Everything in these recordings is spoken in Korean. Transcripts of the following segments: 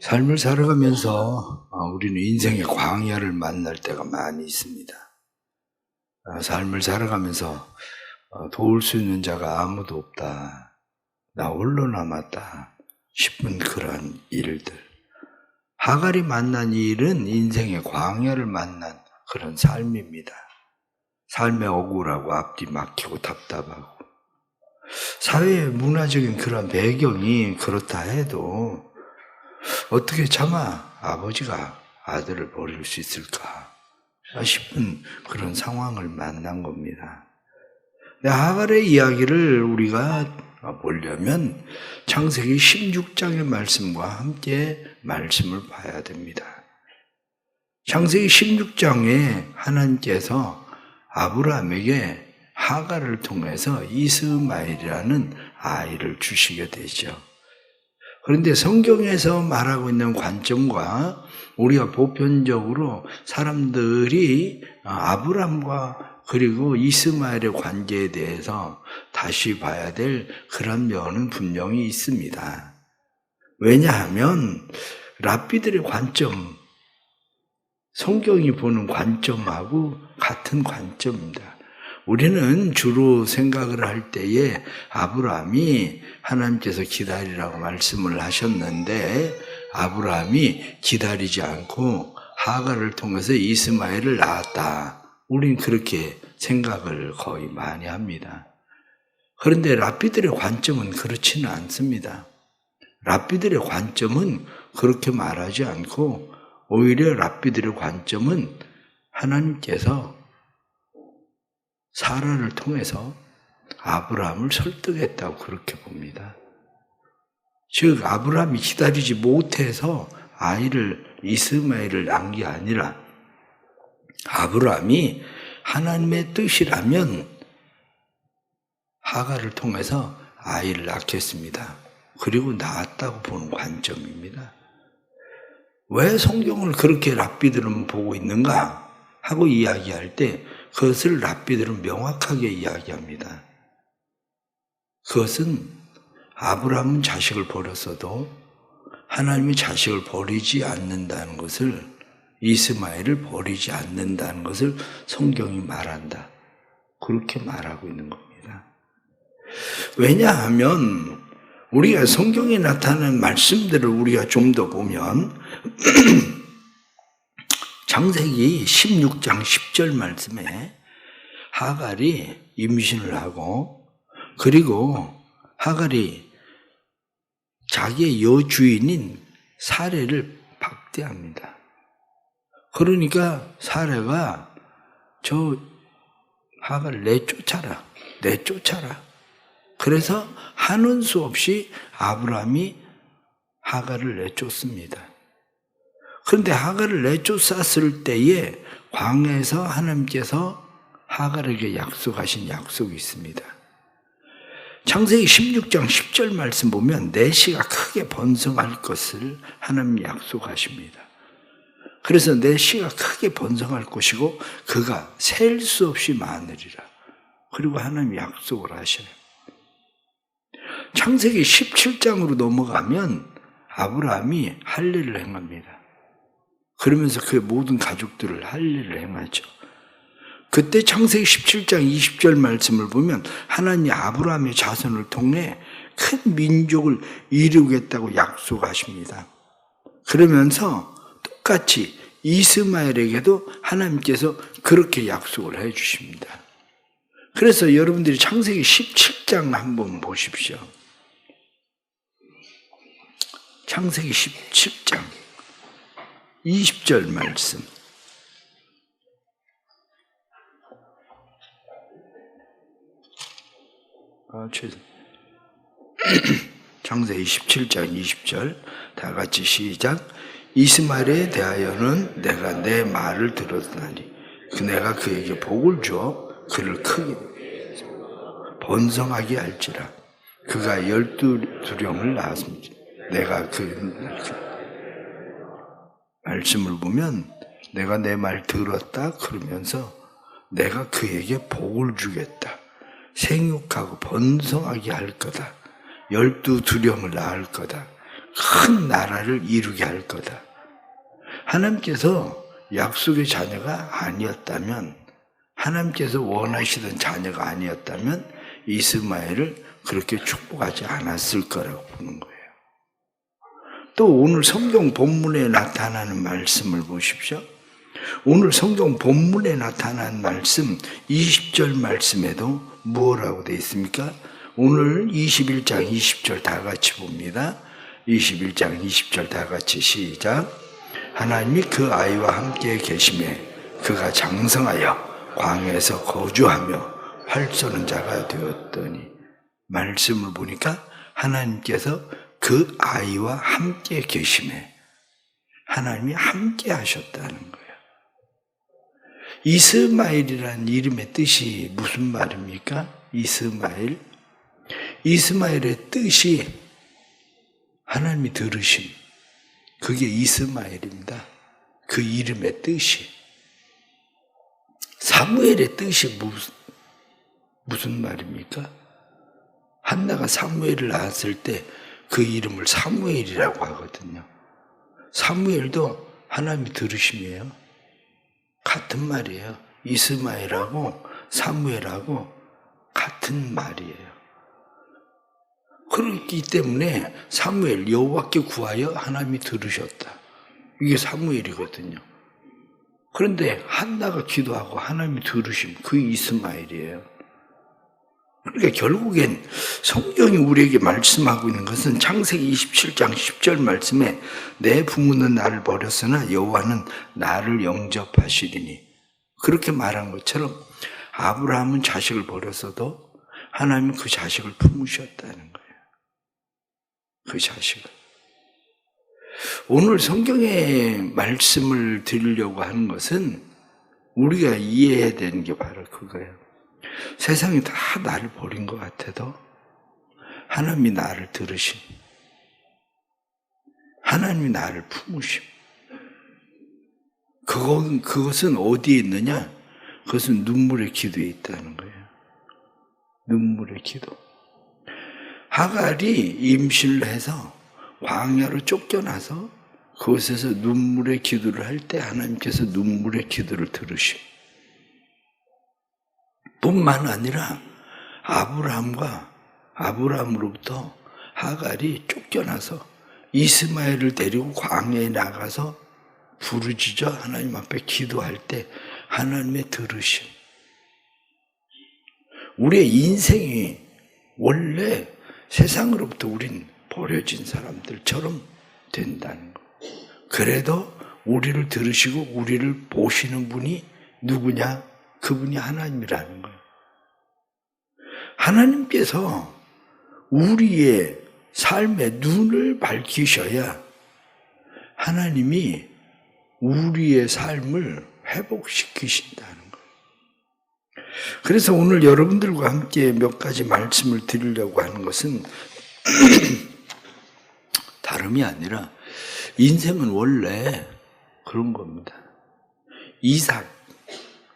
삶을 살아가면서 우리는 인생의 광야를 만날 때가 많이 있습니다. 삶을 살아가면서 도울 수 있는 자가 아무도 없다, 나 홀로 남았다 싶은 그런 일들. 하갈이 만난 이 일은 인생의 광야를 만난 그런 삶입니다. 삶에 억울하고 앞뒤 막히고 답답하고 사회의 문화적인 그런 배경이 그렇다 해도 어떻게 차마 아버지가 아들을 버릴 수 있을까 싶은 그런 상황을 만난 겁니다. 하갈의 이야기를 우리가 보려면 창세기 16장의 말씀과 함께 말씀을 봐야 됩니다. 창세기 16장에 하나님께서 아브라함에게 하갈을 통해서 이스마엘이라는 아이를 주시게 되죠. 그런데 성경에서 말하고 있는 관점과 우리가 보편적으로 사람들이 아브라함과 그리고 이스마엘의 관계에 대해서 다시 봐야 될 그런 면은 분명히 있습니다. 왜냐하면 랍비들의 관점, 성경이 보는 관점하고 같은 관점입니다. 우리는 주로 생각을 할 때에 아브라함이 하나님께서 기다리라고 말씀을 하셨는데 아브라함이 기다리지 않고 하갈을 통해서 이스마엘을 낳았다. 우리는 그렇게 생각을 거의 많이 합니다. 그런데 랍비들의 관점은 그렇지는 않습니다. 랍비들의 관점은 그렇게 말하지 않고 오히려 랍비들의 관점은 하나님께서 사라를 통해서 아브라함을 설득했다고 그렇게 봅니다. 즉 아브라함이 기다리지 못해서 아이를 이스마엘을 낳은 게 아니라 아브라함이 하나님의 뜻이라면 하갈을 통해서 아이를 낳겠습니다. 그리고 낳았다고 보는 관점입니다. 왜 성경을 그렇게 랍비들은 보고 있는가 하고 이야기할 때 그것을 랍비들은 명확하게 이야기합니다. 그것은 아브라함은 자식을 버렸어도 하나님이 자식을 버리지 않는다는 것을, 이스마엘을 버리지 않는다는 것을 성경이 말한다. 그렇게 말하고 있는 겁니다. 왜냐하면 우리가 성경에 나타나는 말씀들을 우리가 좀 더 보면 창세기 16장 10절 말씀에 하갈이 임신을 하고 그리고 하갈이 자기의 여주인인 사레를 박대합니다. 그러니까 사레가 저 하갈을 내쫓아라. 그래서 하는 수 없이 아브라함이 하갈을 내쫓습니다. 그런데 하갈을 내쫓았을 때에 광야에서 하나님께서 하갈에게 약속하신 약속이 있습니다. 창세기 16장 10절 말씀 보면 내 씨가 크게 번성할 것을 하나님이 약속하십니다. 그래서 내 씨가 크게 번성할 것이고 그가 셀 수 없이 많으리라. 그리고 하나님이 약속을 하셔요. 창세기 17장으로 넘어가면 아브라함이 할례를 행합니다. 그러면서 그의 모든 가족들을 할례를 행하죠. 그때 창세기 17장 20절 말씀을 보면 하나님이 아브라함의 자손을 통해 큰 민족을 이루겠다고 약속하십니다. 그러면서 똑같이 이스마엘에게도 하나님께서 그렇게 약속을 해 주십니다. 그래서 여러분들이 창세기 17장 한번 보십시오. 창세기 17장 20절 말씀. 창세기 17장 20절 다 같이 시작. 이스마엘에 대하여는 내가 내 말을 들었나니 내가 그에게 복을 주어 그를 크게 번성하게 할지라. 그가 12두령을 낳았습니다. 내가 그 말씀을 보면 내가 내 말 들었다 그러면서 내가 그에게 복을 주겠다. 생육하고 번성하게 할 거다. 12두령을 낳을 거다. 큰 나라를 이루게 할 거다. 하나님께서 약속의 자녀가 아니었다면, 하나님께서 원하시던 자녀가 아니었다면 이스마엘을 그렇게 축복하지 않았을 거라고 보는 거예요. 또 오늘 성경 본문에 나타나는 말씀을 보십시오. 오늘 성경 본문에 나타난 말씀 20절 말씀에도 뭐라고 되어 있습니까? 오늘 21장 20절 다 같이 봅니다. 21장 20절 다 같이 시작. 하나님이 그 아이와 함께 계심에 그가 장성하여 광야에서 거주하며 활 쏘는 자가 되었더니, 말씀을 보니까 하나님께서 그 아이와 함께 계심에 하나님이 함께 하셨다는 거예요. 이스마엘이라는 이름의 뜻이 무슨 말입니까? 이스마엘의 뜻이 하나님이 들으심, 그게 이스마엘입니다. 그 이름의 뜻이. 사무엘의 뜻이 무슨 말입니까? 한나가 사무엘을 낳았을 때 그 이름을 사무엘이라고 하거든요. 사무엘도 하나님이 들으심이에요. 같은 말이에요. 이스마엘하고 사무엘하고 같은 말이에요. 그렇기 때문에 사무엘, 여호와께 구하여 하나님이 들으셨다. 이게 사무엘이거든요. 그런데 한나가 기도하고 하나님이 들으심, 그 이스마엘이에요. 그러니까 결국엔 성경이 우리에게 말씀하고 있는 것은 창세기 27장 10절 말씀에 내 부모는 나를 버렸으나 여호와는 나를 영접하시리니, 그렇게 말한 것처럼 아브라함은 자식을 버렸어도 하나님은 그 자식을 품으셨다는 거예요. 그 자식을. 오늘 성경의 말씀을 드리려고 하는 것은 우리가 이해해야 되는 게 바로 그거예요. 세상이 다 나를 버린 것 같아도 하나님이 나를 들으심, 하나님이 나를 품으심. 그것은 어디에 있느냐? 그것은 눈물의 기도에 있다는 거예요. 눈물의 기도. 하갈이 임신을 해서 광야로 쫓겨나서 그곳에서 눈물의 기도를 할 때 하나님께서 눈물의 기도를 들으심. 뿐만 아니라 아브라함으로부터 하갈이 쫓겨나서 이스마엘을 데리고 광야에 나가서 부르짖어 하나님 앞에 기도할 때 하나님의 들으심. 우리의 인생이 원래 세상으로부터 우린 버려진 사람들처럼 된다는 거. 그래도 우리를 들으시고 우리를 보시는 분이 누구냐? 그분이 하나님이라는 거예요. 하나님께서 우리의 삶의 눈을 밝히셔야 하나님이 우리의 삶을 회복시키신다는 거예요. 그래서 오늘 여러분들과 함께 몇 가지 말씀을 드리려고 하는 것은 다름이 아니라 인생은 원래 그런 겁니다. 이삭,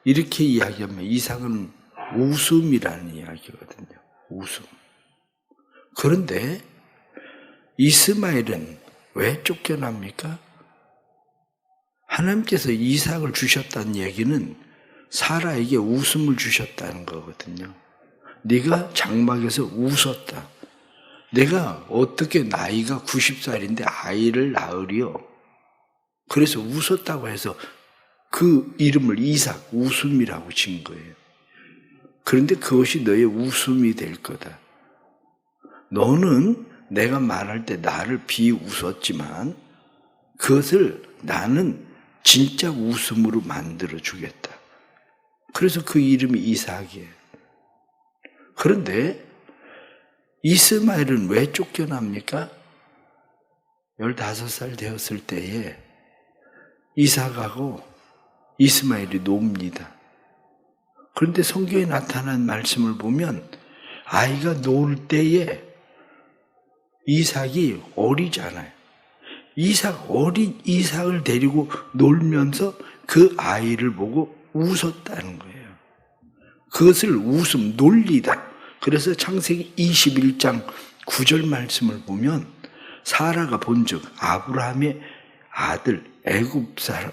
이렇게 이야기하면 이삭은 웃음이라는 이야기거든요. 웃음. 그런데 이스마엘은 왜 쫓겨납니까? 하나님께서 이삭을 주셨다는 얘기는 사라에게 웃음을 주셨다는 거거든요. 네가 장막에서 웃었다. 내가 어떻게 나이가 90살인데 아이를 낳으리요? 그래서 웃었다고 해서 그 이름을 이삭, 웃음이라고 지은 거예요. 그런데 그것이 너의 웃음이 될 거다. 너는 내가 말할 때 나를 비웃었지만 그것을 나는 진짜 웃음으로 만들어 주겠다. 그래서 그 이름이 이삭이에요. 그런데 이스마엘은 왜 쫓겨납니까? 15살 되었을 때에 이삭하고 이스마엘이 놉니다. 그런데 성경에 나타난 말씀을 보면 아이가 놀 때에 이삭이 어리잖아요. 어린 이삭을 데리고 놀면서 그 아이를 보고 웃었다는 거예요. 그것을 웃음, 놀리다. 그래서 창세기 21장 9절 말씀을 보면 사라가 본즉 아브라함의 아들 애굽 사람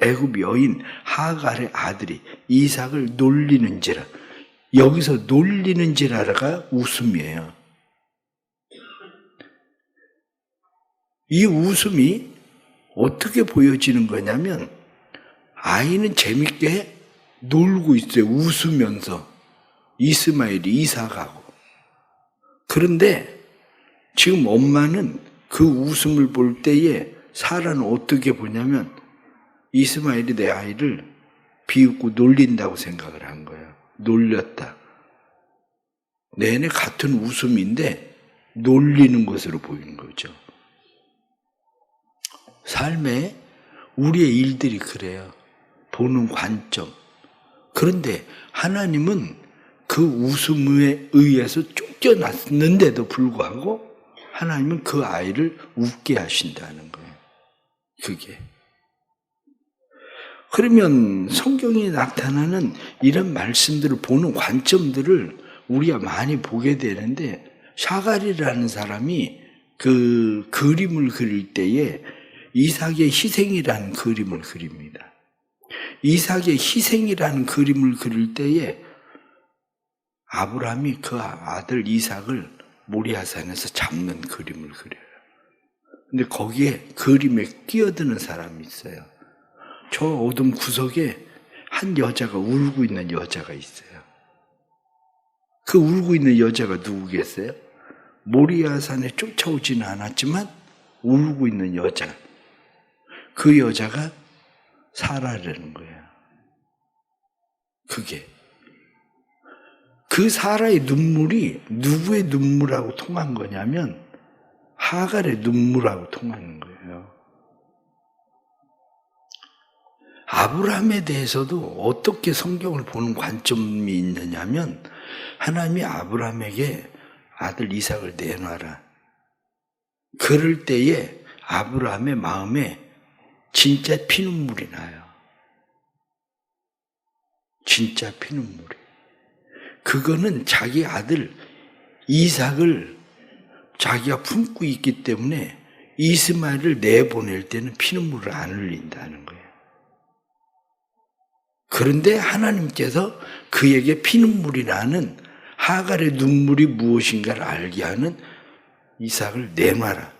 애굽 여인 하갈의 아들이 이삭을 놀리는지라. 여기서 놀리는지라가 웃음이에요. 이 웃음이 어떻게 보여지는 거냐면 아이는 재밌게 놀고 있어요. 웃으면서 이스마엘이 이삭하고. 그런데 지금 엄마는 그 웃음을 볼 때에 사라는 어떻게 보냐면 이스마엘이 내 아이를 비웃고 놀린다고 생각을 한 거예요. 놀렸다. 내내 같은 웃음인데 놀리는 것으로 보이는 거죠. 삶에 우리의 일들이 그래요. 보는 관점. 그런데 하나님은 그 웃음에 의해서 쫓겨났는데도 불구하고 하나님은 그 아이를 웃게 하신다는 거예요. 그게. 그러면 성경에 나타나는 이런 말씀들을 보는 관점들을 우리가 많이 보게 되는데 샤갈이라는 사람이 그 그림을 그릴 때에 이삭의 희생이라는 그림을 그립니다. 이삭의 희생이라는 그림을 그릴 때에 아브라함이 그 아들 이삭을 모리아산에서 잡는 그림을 그려요. 근데 거기에 그림에 끼어드는 사람이 있어요. 저 어둠 구석에 한 여자가 울고 있는 여자가 있어요. 그 울고 있는 여자가 누구겠어요? 모리아산에 쫓아오지는 않았지만 울고 있는 여자. 그 여자가 사라라는 거예요. 그게. 그 사라의 눈물이 누구의 눈물하고 통한 거냐면 하갈의 눈물하고 통하는 거예요. 아브라함에 대해서도 어떻게 성경을 보는 관점이 있느냐면 하나님이 아브라함에게 아들 이삭을 내놔라. 그럴 때에 아브라함의 마음에 진짜 피눈물이 나요. 진짜 피눈물이. 그거는 자기 아들 이삭을 자기가 품고 있기 때문에 이스마엘을 내보낼 때는 피눈물을 안 흘린다는 거예요. 그런데 하나님께서 그에게 피눈물이 나는 하갈의 눈물이 무엇인가를 알게 하는 이삭을 내놔라.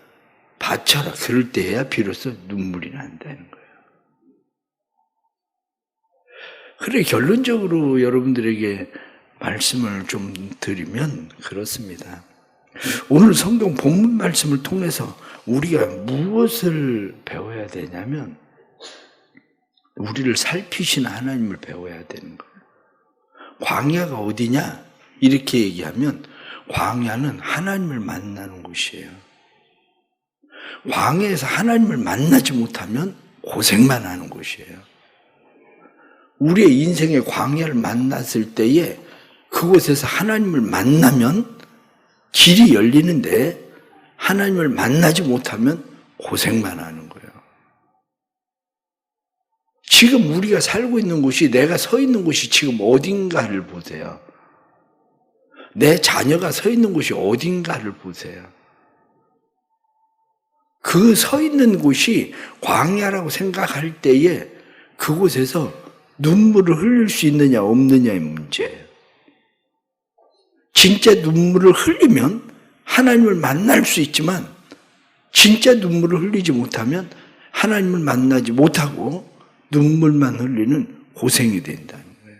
바쳐라. 그럴 때야 비로소 눈물이 난다는 거예요. 그래 결론적으로 여러분들에게 말씀을 좀 드리면 그렇습니다. 오늘 성경 본문 말씀을 통해서 우리가 무엇을 배워야 되냐면 우리를 살피시는 하나님을 배워야 되는 거예요. 광야가 어디냐? 이렇게 얘기하면 광야는 하나님을 만나는 곳이에요. 광야에서 하나님을 만나지 못하면 고생만 하는 곳이에요. 우리의 인생의 광야를 만났을 때에 그곳에서 하나님을 만나면 길이 열리는데 하나님을 만나지 못하면 고생만 하는 거예요. 지금 우리가 살고 있는 곳이 내가 서 있는 곳이 지금 어딘가를 보세요. 내 자녀가 서 있는 곳이 어딘가를 보세요. 그 서 있는 곳이 광야라고 생각할 때에 그곳에서 눈물을 흘릴 수 있느냐 없느냐의 문제예요. 진짜 눈물을 흘리면 하나님을 만날 수 있지만 진짜 눈물을 흘리지 못하면 하나님을 만나지 못하고 눈물만 흘리는 고생이 된다는 거예요.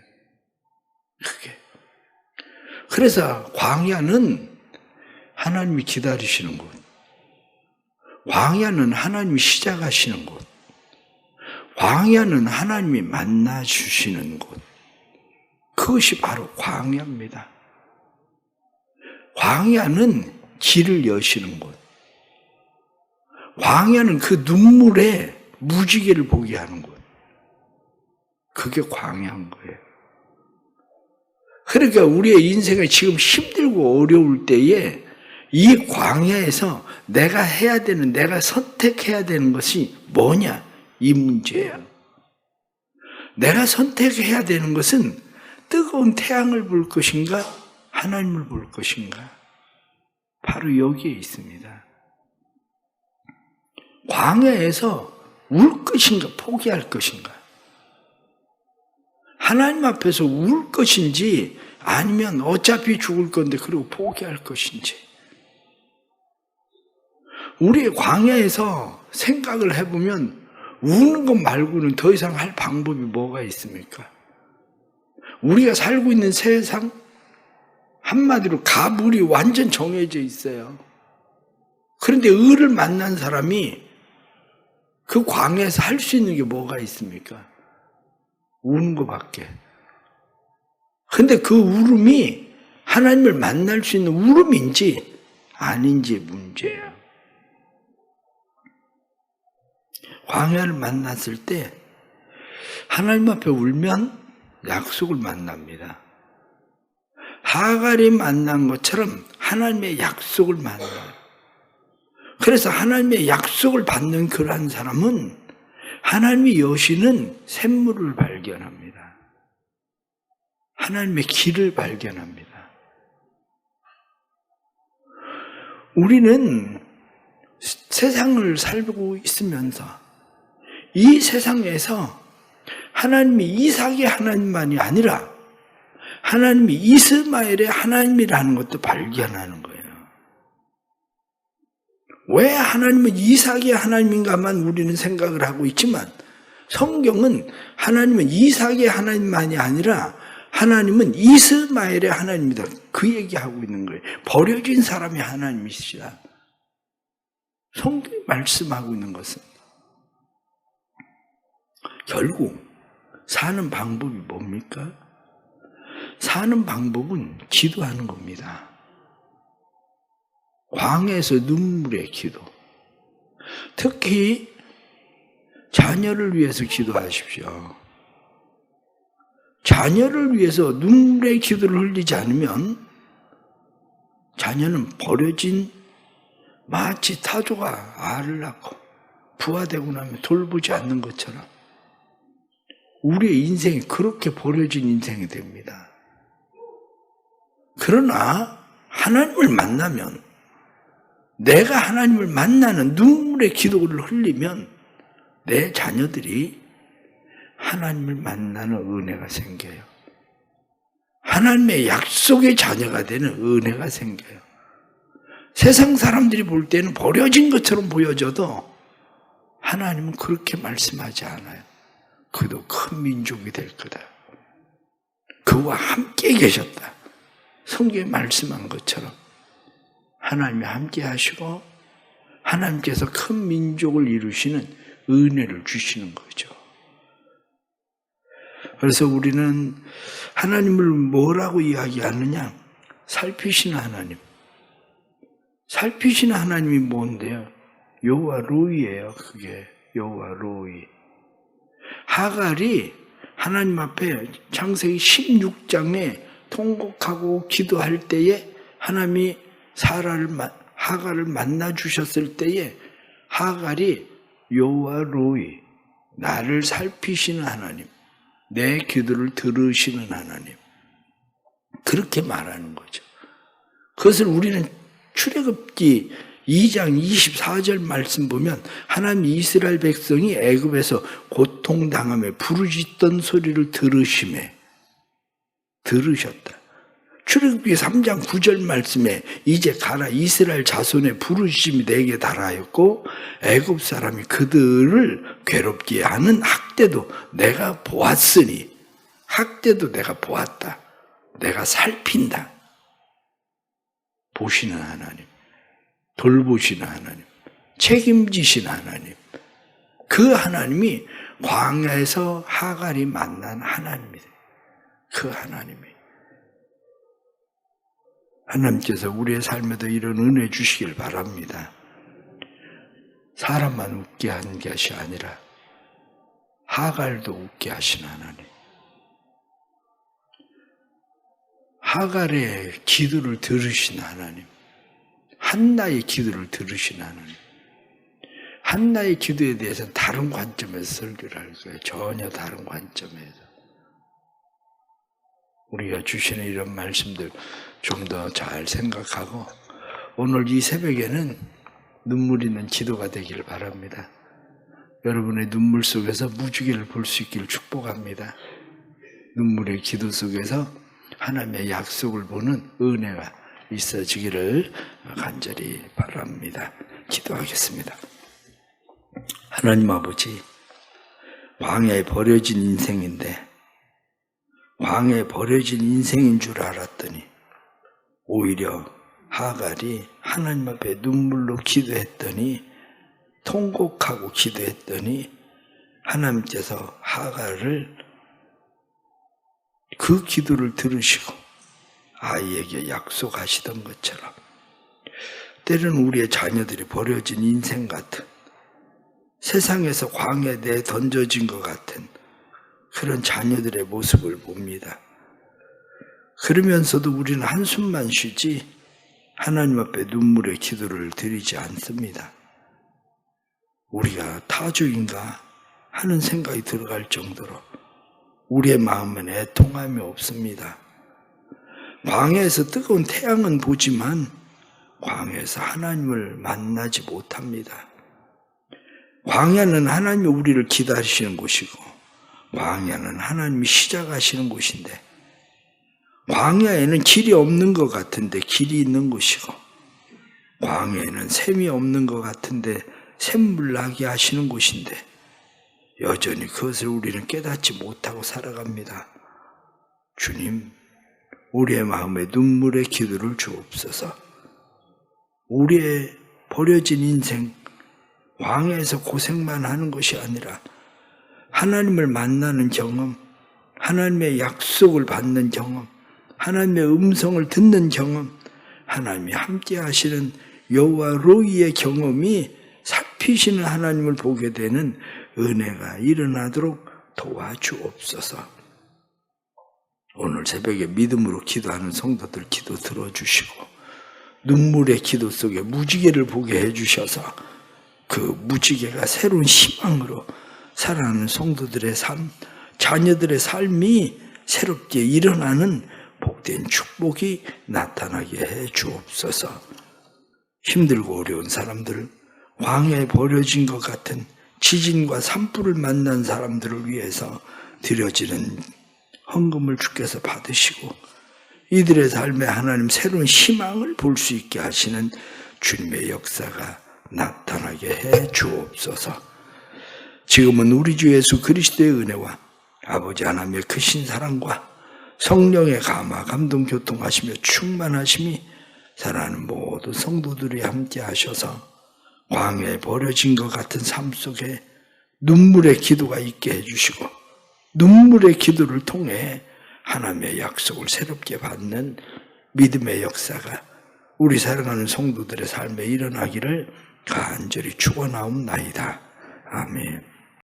그게. 그래서 광야는 하나님이 기다리시는 곳. 광야는 하나님이 시작하시는 곳. 광야는 하나님이 만나주시는 곳. 그것이 바로 광야입니다. 광야는 길을 여시는 곳. 광야는 그 눈물에 무지개를 보게 하는 곳. 그게 광야인 거예요. 그러니까 우리의 인생이 지금 힘들고 어려울 때에 이 광야에서 내가 해야 되는, 내가 선택해야 되는 것이 뭐냐? 이 문제예요. 내가 선택해야 되는 것은 뜨거운 태양을 볼 것인가? 하나님을 볼 것인가? 바로 여기에 있습니다. 광야에서 울 것인가 포기할 것인가? 하나님 앞에서 울 것인지 아니면 어차피 죽을 건데 그리고 포기할 것인지. 우리의 광야에서 생각을 해보면 우는 것 말고는 더 이상 할 방법이 뭐가 있습니까? 우리가 살고 있는 세상 한마디로 가불이 완전 정해져 있어요. 그런데 의를 만난 사람이 그 광야에서 할 수 있는 게 뭐가 있습니까? 우는 것밖에. 그런데 그 울음이 하나님을 만날 수 있는 울음인지 아닌지의 문제예요. 광야를 만났을 때 하나님 앞에 울면 약속을 만납니다. 하갈이 만난 것처럼 하나님의 약속을 만나요. 그래서 하나님의 약속을 받는 그러한 사람은 하나님이 여시는 샘물을 발견합니다. 하나님의 길을 발견합니다. 우리는 세상을 살고 있으면서 이 세상에서 하나님이 이삭의 하나님만이 아니라 하나님이 이스마엘의 하나님이라는 것도 발견하는 거예요. 왜 하나님은 이삭의 하나님인가만 우리는 생각을 하고 있지만 성경은 하나님은 이삭의 하나님만이 아니라 하나님은 이스마엘의 하나님이다. 그 얘기하고 있는 거예요. 버려진 사람이 하나님이시다. 성경이 말씀하고 있는 것은 결국 사는 방법이 뭡니까? 사는 방법은 기도하는 겁니다. 광야에서 눈물의 기도. 특히 자녀를 위해서 기도하십시오. 자녀를 위해서 눈물의 기도를 흘리지 않으면 자녀는 버려진 마치 타조가 알을 낳고 부화되고 나면 돌보지 않는 것처럼 우리의 인생이 그렇게 버려진 인생이 됩니다. 그러나 하나님을 만나면 내가 하나님을 만나는 눈물의 기도를 흘리면 내 자녀들이 하나님을 만나는 은혜가 생겨요. 하나님의 약속의 자녀가 되는 은혜가 생겨요. 세상 사람들이 볼 때는 버려진 것처럼 보여져도 하나님은 그렇게 말씀하지 않아요. 그도 큰 민족이 될 거다. 그와 함께 계셨다. 성경에 말씀한 것처럼 하나님이 함께 하시고 하나님께서 큰 민족을 이루시는 은혜를 주시는 거죠. 그래서 우리는 하나님을 뭐라고 이야기하느냐? 살피시는 하나님. 살피시는 하나님이 뭔데요? 여호와 로이예요. 그게 여호와 로이. 하갈이 하나님 앞에 창세기 16장에 통곡하고 기도할 때에 하나님이 하갈을 만나 주셨을 때에 하갈이 여호와 로이, 나를 살피시는 하나님, 내 기도를 들으시는 하나님, 그렇게 말하는 거죠. 그것을 우리는 출애굽기 2장 24절 말씀 보면 하나님 이스라엘 백성이 애굽에서 고통당함에 부르짖던 소리를 들으셨다. 출애굽기 3장 9절 말씀에 이제 가라 이스라엘 자손의 부르짖음이 내게 달하였고 애굽 사람이 그들을 괴롭게 하는 학대도 내가 보았으니 학대도 내가 보았다. 내가 살핀다. 보시는 하나님, 돌보시는 하나님, 책임지시는 하나님, 그 하나님이 광야에서 하갈이 만난 하나님이다. 그 하나님이 하나님께서 우리의 삶에도 이런 은혜 주시길 바랍니다. 사람만 웃게 하는 것이 아니라 하갈도 웃게 하신 하나님, 하갈의 기도를 들으신 하나님, 한나의 기도를 들으신 하나님. 한나의 기도에 대해서는 다른 관점에서 설교를 할 거예요. 전혀 다른 관점에서. 우리가 주시는 이런 말씀들 좀 더 잘 생각하고 오늘 이 새벽에는 눈물 있는 기도가 되기를 바랍니다. 여러분의 눈물 속에서 무지개를 볼 수 있기를 축복합니다. 눈물의 기도 속에서 하나님의 약속을 보는 은혜가 있어지기를 간절히 바랍니다. 기도하겠습니다. 하나님 아버지, 광야에 버려진 인생인데 광야에 버려진 인생인 줄 알았더니 오히려 하갈이 하나님 앞에 눈물로 기도했더니, 통곡하고 기도했더니 하나님께서 하갈을 그 기도를 들으시고 아이에게 약속하시던 것처럼 때로는 우리의 자녀들이 버려진 인생 같은, 세상에서 광야에 내에 던져진 것 같은 그런 자녀들의 모습을 봅니다. 그러면서도 우리는 한숨만 쉬지 하나님 앞에 눈물의 기도를 드리지 않습니다. 우리가 타주인가 하는 생각이 들어갈 정도로 우리의 마음은 애통함이 없습니다. 광야에서 뜨거운 태양은 보지만 광야에서 하나님을 만나지 못합니다. 광야는 하나님이 우리를 기다리시는 곳이고 광야는 하나님이 시작하시는 곳인데, 광야에는 길이 없는 것 같은데 길이 있는 곳이고 광야에는 샘이 없는 것 같은데 샘물 나게 하시는 곳인데 여전히 그것을 우리는 깨닫지 못하고 살아갑니다. 주님, 우리의 마음에 눈물의 기도를 주옵소서. 우리의 버려진 인생, 광야에서 고생만 하는 것이 아니라 하나님을 만나는 경험, 하나님의 약속을 받는 경험, 하나님의 음성을 듣는 경험, 하나님이 함께 하시는 여호와 로이의 경험이 살피시는 하나님을 보게 되는 은혜가 일어나도록 도와주옵소서. 오늘 새벽에 믿음으로 기도하는 성도들 기도 들어주시고 눈물의 기도 속에 무지개를 보게 해주셔서 그 무지개가 새로운 희망으로 살아가는 성도들의 삶, 자녀들의 삶이 새롭게 일어나는 복된 축복이 나타나게 해 주옵소서. 힘들고 어려운 사람들, 광야에 버려진 것 같은 지진과 산불을 만난 사람들을 위해서 드려지는 헌금을 주께서 받으시고 이들의 삶에 하나님 새로운 희망을 볼 수 있게 하시는 주님의 역사가 나타나게 해 주옵소서. 지금은 우리 주 예수 그리스도의 은혜와 아버지 하나님의 크신 사랑과 성령의 감화, 감동, 교통하시며 충만하심이 사랑하는 모든 성도들이 함께 하셔서 광야에 버려진 것 같은 삶 속에 눈물의 기도가 있게 해주시고 눈물의 기도를 통해 하나님의 약속을 새롭게 받는 믿음의 역사가 우리 사랑하는 성도들의 삶에 일어나기를 간절히 축원하옵나이다. 아멘.